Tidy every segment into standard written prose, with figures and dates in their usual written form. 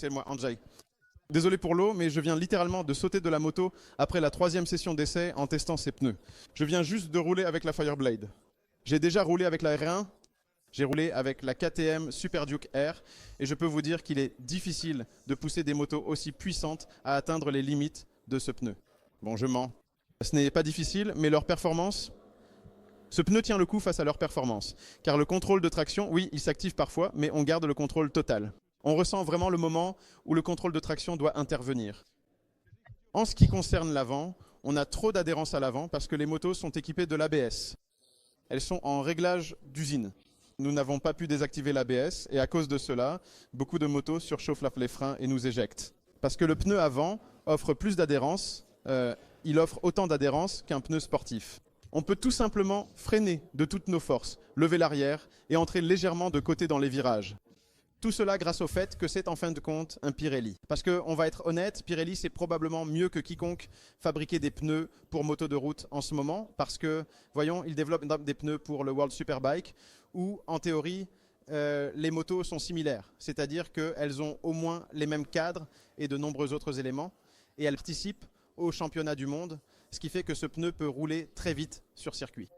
appelle-moi Anjay. Désolé pour l'eau, mais je viens littéralement de sauter de la moto après la 3e session d'essai en testant ses pneus. Je viens juste de rouler avec la Fireblade. J'ai déjà roulé avec la R1, j'ai roulé avec la KTM Super Duke R, et je peux vous dire qu'il est difficile de pousser des motos aussi puissantes à atteindre les limites de ce pneu. Bon, je mens. Ce n'est pas difficile, mais leur performance... Ce pneu tient le coup face à leur performance, car le contrôle de traction, oui, il s'active parfois, mais on garde le contrôle total. On ressent vraiment le moment où le contrôle de traction doit intervenir. En ce qui concerne l'avant, on a trop d'adhérence à l'avant parce que les motos sont équipées de l'ABS. Elles sont en réglage d'usine. Nous n'avons pas pu désactiver l'ABS et à cause de cela, beaucoup de motos surchauffent les freins et nous éjectent. Parce que le pneu avant offre plus d'adhérence, il offre autant d'adhérence qu'un pneu sportif. On peut tout simplement freiner de toutes nos forces, lever l'arrière et entrer légèrement de côté dans les virages. Tout cela grâce au fait que c'est en fin de compte un Pirelli. Parce qu'on va être honnête, Pirelli c'est probablement mieux que quiconque fabriquer des pneus pour moto de route en ce moment. Parce que, voyons, ils développent des pneus pour le World Superbike où, en théorie, les motos sont similaires. C'est-à-dire qu'elles ont au moins les mêmes cadres et de nombreux autres éléments. Et elles participent au championnat du monde, ce qui fait que ce pneu peut rouler très vite sur circuit.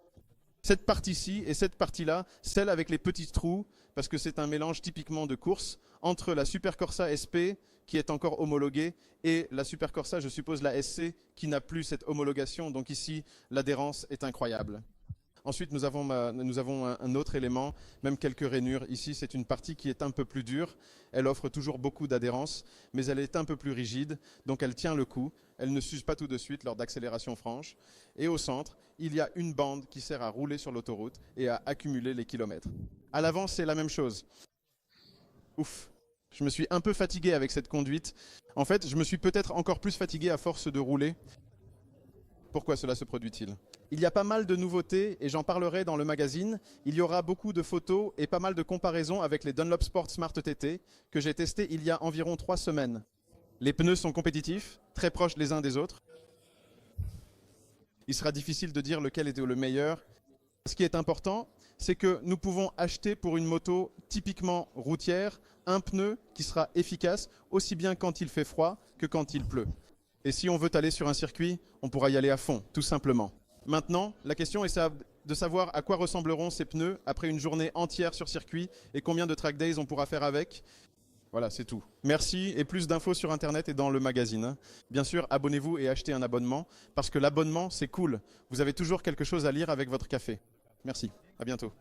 Cette partie-ci et cette partie-là, celle avec les petits trous, parce que c'est un mélange typiquement de course, entre la Super Corsa SP, qui est encore homologuée, et la Super Corsa, je suppose la SC, qui n'a plus cette homologation. Donc ici, l'adhérence est incroyable. Ensuite, nous avons un autre élément, même quelques rainures. Ici, c'est une partie qui est un peu plus dure. Elle offre toujours beaucoup d'adhérence, mais elle est un peu plus rigide, donc elle tient le coup. Elle ne s'use pas tout de suite lors d'accélération franche. Et au centre, il y a une bande qui sert à rouler sur l'autoroute et à accumuler les kilomètres. À l'avant, c'est la même chose. Ouf, je me suis un peu fatigué avec cette conduite. En fait, je me suis peut-être encore plus fatigué à force de rouler. Pourquoi cela se produit-il ? Il y a pas mal de nouveautés et j'en parlerai dans le magazine. Il y aura beaucoup de photos et pas mal de comparaisons avec les Dunlop Sport Smart TT que j'ai testés il y a environ 3 semaines. Les pneus sont compétitifs, très proches les uns des autres. Il sera difficile de dire lequel était le meilleur. Ce qui est important, c'est que nous pouvons acheter pour une moto typiquement routière un pneu qui sera efficace aussi bien quand il fait froid que quand il pleut. Et si on veut aller sur un circuit, on pourra y aller à fond, tout simplement. Maintenant, la question est de savoir à quoi ressembleront ces pneus après une journée entière sur circuit et combien de track days on pourra faire avec. Voilà, c'est tout. Merci et plus d'infos sur Internet et dans le magazine. Bien sûr, abonnez-vous et achetez un abonnement parce que l'abonnement, c'est cool. Vous avez toujours quelque chose à lire avec votre café. Merci, à bientôt.